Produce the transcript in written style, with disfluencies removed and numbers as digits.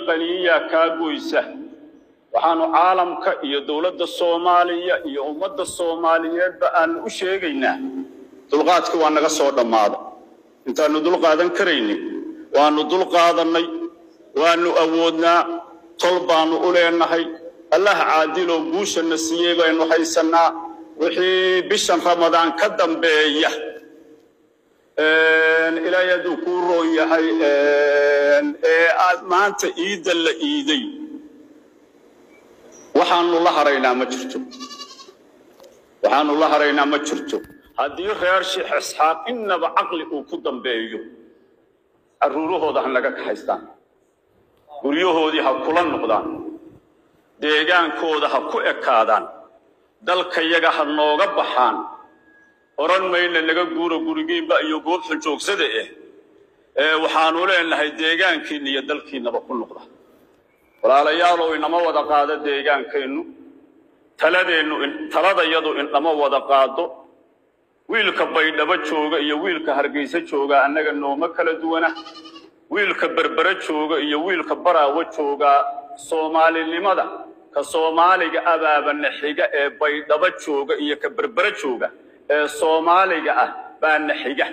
qaniya kaagoysa waxaanu caalamka iyo dawladda Soomaaliya iyo ummadda Soomaaliyeed aan u sheegaynaa dulqaadka waa naga soo dhamaada intaanu dulqaadan kareynin waanu dulqaadanay waanu awoodnaa tolbaanu u leenahay Allah caadilo guusha nasiiyay baynu haysanaa wixii bishan Ramadaan ka dambeeya إلى يدكور يحي maanta ciida la iiday waxaanu la haraynaa ma jirto haddii reer Sheekh Isxaaq inaba aqli uu ku dambeeyo aruurahooda han laga kaxaystaan guryahoodii ha kula noqdaan deegaankooda ha ku ekaadaan dalka iyaga ha nooga baxaan oran mayna naga guuro gurigiinba iyo goobta joogsada waxaanu leenahay deegaankiina iyo dalkiinaba ku noqda walaalayaal inama wada qaado deegaankeenu taladayadu inama wada qaado wiilka Baydhabo jooga iyo wiilka Hargeysa jooga annaga nooma kala duwana wiilka Berbera jooga iyo wiilka Baraawo jooga Soomaalinimada ka Soomaaliga abaabana xiga Baydhabo jooga iyo ka Berbera jooga Soomaaliga baan xiga